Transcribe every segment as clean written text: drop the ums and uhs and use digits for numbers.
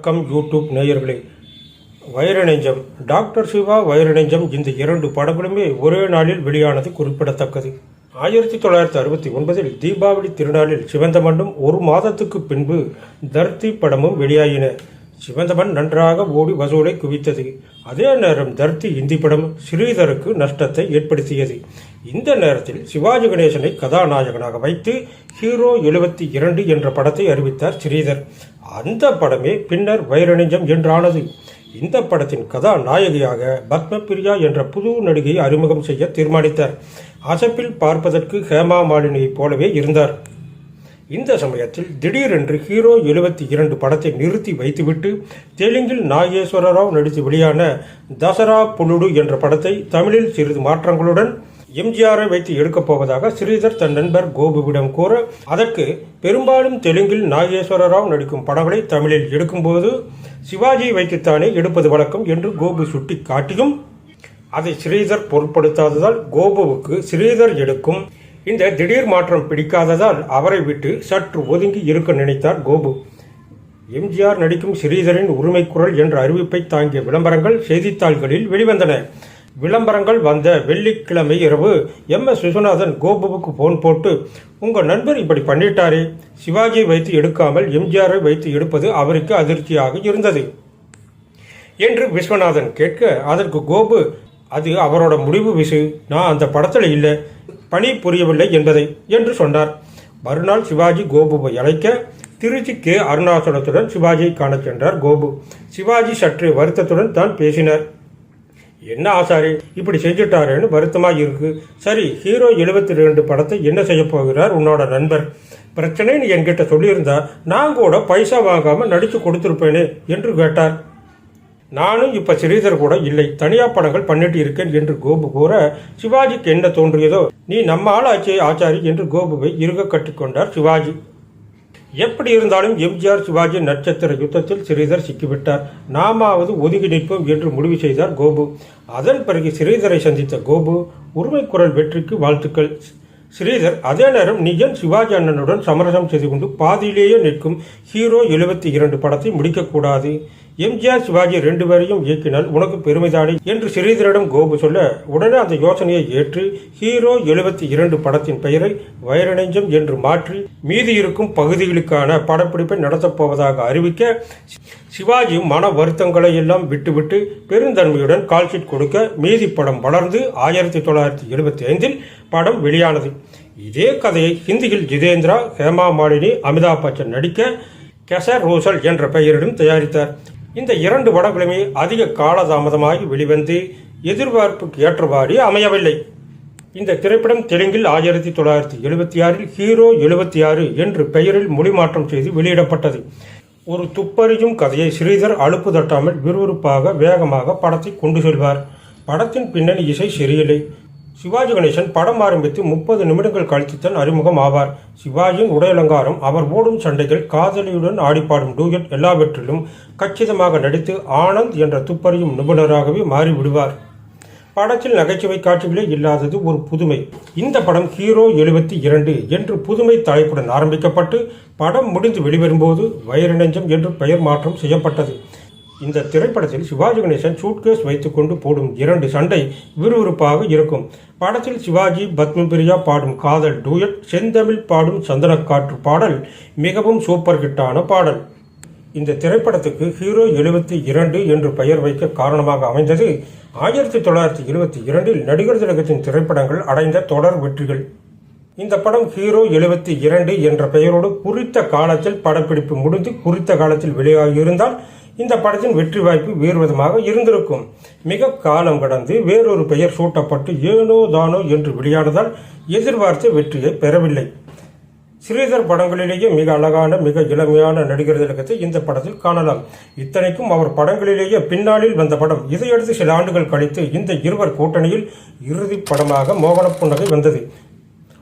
வணக்கம் யூடியூப் நேயர்களே. வைரநெஞ்சம், டாக்டர் சிவா, வைரநெஞ்சம் இந்த இரண்டு படங்களுமே ஒரே நாளில் வெளியானது குறிப்பிடத்தக்கது. 1969 தீபாவளி திருநாளில் சிவந்த மண்ணும் ஒரு மாதத்துக்கு பின்பு தர்த்தி படமும் வெளியாயின. சிவந்த மண் நன்றாக ஓடி வசூலை குவித்தது. அதே நேரம் தர்த்தி இந்தி படம் ஸ்ரீதருக்கு நஷ்டத்தை ஏற்படுத்தியது. இந்த நேரத்தில் சிவாஜி கணேசனை கதாநாயகனாக வைத்து ஹீரோ 72 என்ற படத்தை அறிவித்தார் ஸ்ரீதர். அந்த படமே பின்னர் வைரநெஞ்சம் என்றானது. இந்த படத்தின் கதாநாயகியாக பத்மபிரியா என்ற புது நடிகையை அறிமுகம் செய்ய தீர்மானித்தார். அசப்பில் பார்ப்பதற்கு ஹேமா மாலினியைப் போலவே இருந்தார். இந்த சமயத்தில் திடீரென்று ஹீரோ 72 படத்தை நிறுத்தி வைத்துவிட்டு தெலுங்கில் நாகேஸ்வர ராவ் நடித்து வெளியான தசரா புலுடு என்ற படத்தை தமிழில் சிறிது மாற்றங்களுடன் எம்ஜிஆரை வைத்து எடுக்கப் போவதாக ஸ்ரீதர் தன் நண்பர் கோபுவிடம் கூற, அதற்கு பெரும்பாலும் தெலுங்கில் நாகேஸ்வர ராவ் நடிக்கும் படங்களை தமிழில் எடுக்கும்போது சிவாஜியை வைத்துத்தானே எடுப்பது வழக்கம் என்று கோபு சுட்டி காட்டியும் அதை ஸ்ரீதர் பொருட்படுத்தாததால் கோபுவுக்கு ஸ்ரீதர் எடுக்கும் இந்த திடீர் மாற்றம் பிடிக்காததால் அவரை விட்டு சற்று ஒதுங்கி இருக்க நினைத்தார் கோபு. எம்ஜிஆர் நடிக்கும் ஸ்ரீதரின் உரிமை குரல் என்ற அறிவிப்பை தாங்கிய விளம்பரங்கள் செய்தித்தாள்களில் வெளிவந்தன. விளம்பரங்கள் வந்த வெள்ளிக்கிழமை இரவு MS விஸ்வநாதன் கோபுவுக்கு போன் போட்டு, உங்கள் நண்பர் இப்படி பண்ணிட்டாரே, சிவாஜியை வைத்து எடுக்காமல் எம்ஜிஆரை வைத்து எடுப்பது அவருக்கு அதிர்ச்சியாக இருந்தது என்று விஸ்வநாதன் கேட்க, அதற்கு கோபு, அது அவரோட முடிவு விசு, நான் அந்த படத்தில் இல்லை, பணி புரியவில்லை என்பதை என்று சொன்னார். மறுநாள் சிவாஜி கோபுவை அழைக்க திருச்சி கே. அருணாச்சலத்துடன் சிவாஜியை காண சென்றார் கோபு. சிவாஜி சற்று வருத்தத்துடன் தான் பேசினார். என்ன ஆசாரி இப்படி செஞ்சுட்டாரேன்னு வருத்தமாக இருக்கு. சரி, ஹீரோ 72 படத்தை என்ன செய்ய போகிறார் உன்னோட நண்பர்? பிரச்சனைன்னு என்கிட்ட சொல்லியிருந்தா நான் கூட பைசா வாங்காம நடிச்சு கொடுத்துருப்பேனே என்று கேட்டார். நானும் இப்ப ஸ்ரீதர் கூட இல்லை, தனியா படங்கள் பண்ணிட்டு இருக்கேன் என்று கோபு கூற, சிவாஜிக்கு என்ன தோன்றியதோ, நீ நம்ம ஆளாச்சே ஆச்சாரி என்று கோபுவை இறுக கட்டிக்கொண்டார் சிவாஜி. எப்படி இருந்தாலும் எம்ஜிஆர் சிவாஜி நட்சத்திர யுத்தத்தில் ஸ்ரீதர் சிக்கிவிட்டார், நாமாவது ஒதுங்கி நிற்போம் என்று முடிவு செய்தார் கோபு. அதன் பிறகு ஸ்ரீதரை சந்தித்த கோபு, உரிமை குரல் வெற்றிக்கு வாழ்த்துக்கள். ஸ்ரீதர், அதே நேரம் நீ ஏன் சிவாஜி அண்ணனுடன் சமரசம் செய்து கொண்டு பாதியிலேயே நிற்கும் ஹீரோ 72 படத்தை முடிக்கக்கூடாது? எம்ஜிஆர் சிவாஜி 2 பேரையும் இயக்கினால் உனக்கு பெருமைதானே என்று ஸ்ரீதரிடம் கோபு சொல்ல, உடனே அந்த யோசனையை ஏற்று ஹீரோ 72 படத்தின் பெயரை வைரநெஞ்சம் என்று மாற்றி மீதி இருக்கும் பகுதிகளுக்கான படப்பிடிப்பை நடத்தப் போவதாக அறிவிக்க, சிவாஜி மன வருத்தங்களை எல்லாம் விட்டுவிட்டு பெருந்தன்மையுடன் கால்ஷீட் கொடுக்க மீதி படம் வளர்ந்து 1975 படம் வெளியானது. இதே கதையை ஹிந்தியில் ஜிதேந்திரா, ஹேமா மாலினி, அமிதாப் பச்சன் நடிக்க கெசர் ரோசல் என்ற பெயரிடம் தயாரித்தார். இந்த 2 படங்களுமே அதிக காலதாமதமாகி வெளிவந்து எதிர்பார்ப்புக்கு ஏற்றவாறு அமையவில்லை. இந்த திரைப்படம் தெலுங்கில் 1976 ஹீரோ 76 என்று பெயரில் மொழிமாற்றம் செய்து வெளியிடப்பட்டது. ஒரு துப்பறியும் கதையை ஸ்ரீதர் அலுப்பு தட்டாமல் விறுவிறுப்பாக வேகமாக படத்தை கொண்டு செல்வார். படத்தின் பின்னணி இசை சரியில்லை. சிவாஜி கணேசன் படம் ஆரம்பித்து 30 நிமிடங்கள் கழித்துத்தான் அறிமுகம் ஆவார். சிவாஜியின் உடையலங்காரம், அவர் ஓடும் சண்டைகள், காதலியுடன் ஆடிப்பாடும் டூயட் எல்லாவற்றிலும் கச்சிதமாக நடித்து ஆனந்த் என்ற துப்பறியும் நிபுணராகவே மாறிவிடுவார். படத்தில் நகைச்சுவை காட்சிகளே இல்லாதது ஒரு புதுமை. இந்த படம் ஹீரோ 72 என்று புதுமை தலைப்புடன் ஆரம்பிக்கப்பட்டு படம் முடிந்து வெளிவரும்போது வைரநெஞ்சம் என்று பெயர் மாற்றம் செய்யப்பட்டது. இந்த திரைப்படத்தில் சிவாஜி கணேசன் சூட்கேஸ் வைத்துக்கொண்டு போடும் 2 சண்டை விறுவிறுப்பாக இருக்கும். படத்தில் சிவாஜி பத்மபிரியா பாடும் காதல் டூயட், செந்தமிழ் பாடும் சந்தனக்காற்று பாடல் மிகவும் சூப்பர் ஹிட்டான பாடல். இந்த திரைப்படத்துக்கு ஹீரோ 72 என்று பெயர் வைக்க காரணமாக அமைந்தது 1972 நடிகர் திலகத்தின் திரைப்படங்கள் அடைந்த தொடர் வெற்றிகள். இந்த படம் ஹீரோ 72 என்ற பெயரோடு குறித்த காலத்தில் படப்பிடிப்பு முடிந்து குறித்த காலத்தில் வெளியாகியிருந்தால் இந்த படத்தின் வெற்றி வாய்ப்பு வேறு விதமாக இருந்திருக்கும். மிக காலம் கடந்து வேறொரு பெயர் சூட்டப்பட்டு ஏனோ தானோ என்று வெளியானதால் எதிர்பார்த்த வெற்றியை பெறவில்லை. ஸ்ரீதர் படங்களிலேயே மிக அழகான மிக இளமையான நடிகர் திலகத்தை இந்த படத்தில் காணலாம். இத்தனைக்கும் அவர் படங்களிலேயே பின்னாளில் வந்த படம். இதையடுத்து சில ஆண்டுகள் கழித்து இந்த இருவர் கூட்டணியில் இறுதி படமாக மோகன புன்னகை வந்தது.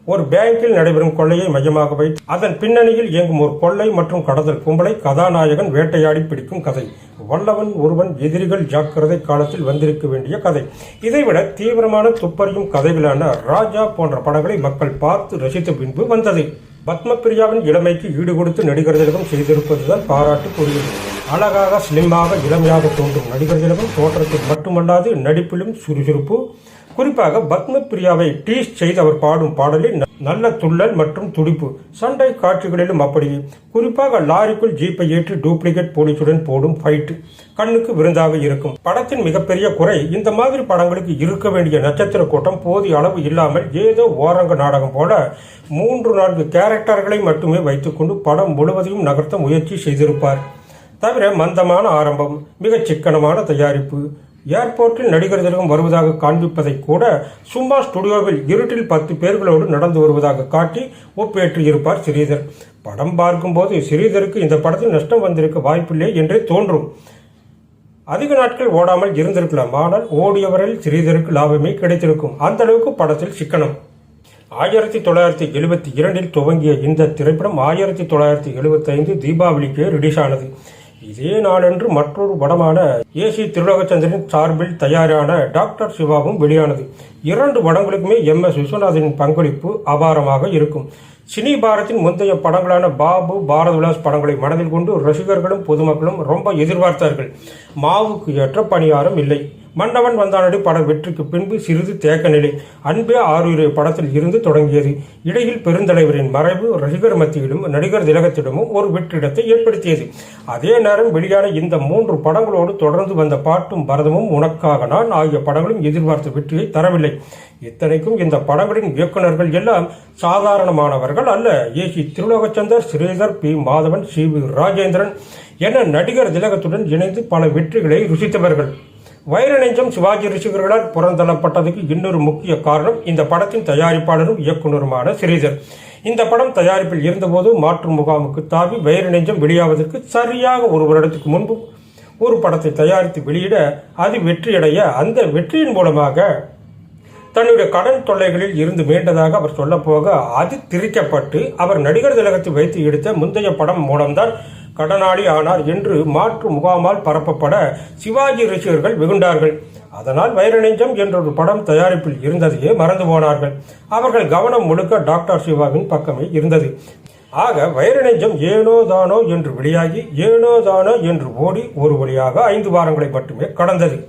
ஒரு பேங்கில் நடைபெறும் கொள்ளையை மையமாக வைத்து அதன் பின்னணியில் இயங்கும் ஒரு கொள்ளை மற்றும் கடத்தல் கும்பலை கதாநாயகன் வேட்டையாடி பிடிக்கும் கதை. வல்லவன் ஒருவன், எதிரிகள் ஜாக்கிரதை காலத்தில் வந்திருக்க வேண்டிய கதை. இதைவிட தீவிரமான துப்பறியும் கதைகளான ராஜா போன்ற படங்களை மக்கள் பார்த்து ரசித்த பின்பு வந்தது. பத்மபிரியாவின் இளமைக்கு ஈடுகொடுத்து நடிகர் திலகம் செய்திருப்பதுதான் பாராட்டுக்குரியது. அழகாக ஸ்லிம்மாக இளமையாக தோன்றும் நடிகர் திலகம் தோற்றத்தில் மட்டுமல்லாது நடிப்பிலும் சுறுசுறுப்பு. குறிப்பாக பத்மபிரியாவை டீஸ் செய்து அவர் பாடும் பாடலில் நல்ல துள்ளல் மற்றும் துடிப்பு. சண்டை காட்சிகளிலும் அப்படியே. குறிப்பாக லாரிக்குள் ஜீப்பை ஏற்றி டூப்ளிகேட் போலீசுடன் போடும் ஃபைட் கண்ணுக்கு விருந்தாக இருக்கும். படத்தின் மிகப்பெரிய குறை, இந்த மாதிரி படங்களுக்கு இருக்க வேண்டிய நட்சத்திர கூட்டம் போதிய அளவு இல்லாமல் ஏதோ ஓரங்க நாடகம் போல 3-4 கேரக்டர்களை மட்டுமே வைத்துக்கொண்டு படம் முழுவதையும் நகர்த்த முயற்சி செய்திருப்பார். தவிர மந்தமான ஆரம்பம், மிக சிக்கனமான தயாரிப்பு. ஏர்போர்ட்டில் நடிகர் திலகம் வருவதாக காண்பிப்பதை கூட சும்மா ஸ்டுடியோவில் இருட்டில் 10 பேர்களோடு நடந்து வருவதாக காட்டி ஒப்பேற்றி இருப்பார் ஸ்ரீதர். படம் பார்க்கும்போது ஸ்ரீதருக்கு இந்த படத்தில் நஷ்டம் வந்திருக்க வாய்ப்பில்லை என்றே தோன்றும். அதிக நாட்கள் ஓடாமல் இருந்திருக்கலாம், ஆனால் ஓடியவரில் ஸ்ரீதருக்கு லாபமே கிடைத்திருக்கும். அந்த அளவுக்கு படத்தில் சிக்கனம். 1972 துவங்கிய இந்த திரைப்படம் 1975 தீபாவளிக்கு ரிலீஸ் ஆனது. இதே நாளன்று மற்றொரு படமான ஏசி திருலோகச்சந்திரன் சார்பில் தயாரான டாக்டர் சிவாவும் வெளியானது. 2 படங்களுக்குமே MS விஸ்வநாதனின் பங்களிப்பு அபாரமாக இருக்கும். சினி பாரத்தின் முந்தைய படங்களான பாபு, பாரத் விலாஸ் படங்களை மனதில் கொண்டு ரசிகர்களும் பொதுமக்களும் ரொம்ப எதிர்பார்த்தார்கள். மாவுக்கு ஏற்ற பணியாரம் இல்லை. மன்னவன் வந்தானடி பட வெற்றிக்கு பின்பு சிறிது தேக்க நிலை. அன்பே ஆறுயிரே படத்தில் இருந்து தொடங்கியது. இடையில் பெருந்தலைவரின் மறைவு ரசிகர் மத்தியிலும் நடிகர் திலகத்திடமும் ஒரு வெற்றிடத்தை ஏற்படுத்தியது. அதே நேரம் வெளியான இந்த 3 படங்களோடு தொடர்ந்து வந்த பாட்டும் பரதமும், உனக்காக நான் ஆகிய படங்களும் எதிர்பார்த்த வெற்றியை தரவில்லை. இத்தனைக்கும் இந்த படங்களின் இயக்குநர்கள் எல்லாம் சாதாரணமானவர்கள் அல்ல. ஏசி திருலோகச்சந்தர், ஸ்ரீதர், பி மாதவன், சி.வி. ராஜேந்திரன் என நடிகர் திலகத்துடன் இணைந்து பல வெற்றிகளை ருசித்தவர்கள். வைரநெஞ்சம் சிவாஜி ரசிகர்களால் புறந்தள்ளப்பட்டதுக்கு இன்னொரு முக்கிய காரணம் இந்த படத்தின் தயாரிப்பாளரும் இயக்குநருமான ஸ்ரீதர். இந்த படம் தயாரிப்பில் இருந்தபோது மாற்று முகாமுக்கு தாவி வைரநெஞ்சம் வெளியாவதற்கு சரியாக 1 வருடத்துக்கு முன்பு ஒரு படத்தை தயாரித்து வெளியிட அது வெற்றியடைய, அந்த வெற்றியின் மூலமாக தன்னுடைய கடன் தொல்லைகளில் இருந்து மீண்டதாக அவர் சொல்லப்போக அது திரிக்கப்பட்டு அவர் நடிகர் திலகத்தை வைத்து எடுத்த முந்தைய படம் மூலம்தான் கடனாளி ஆனார் என்று மாற்று முகாமால் பரப்பப்பட சிவாஜி ரசிகர்கள் வெகுண்டார்கள். அதனால் வைரநெஞ்சம் என்றொரு படம் தயாரிப்பில் இருந்ததையே மறந்து போனார்கள். அவர்கள் கவனம் முழுக்க டாக்டர் சிவாவின் பக்கமே இருந்தது. ஆக வைரநெஞ்சம் ஏனோ தானோ என்று வெளியாகி ஏனோ தானோ என்று ஓடி ஒரு வழியாக 5 வாரங்களை மட்டுமே கடந்தது.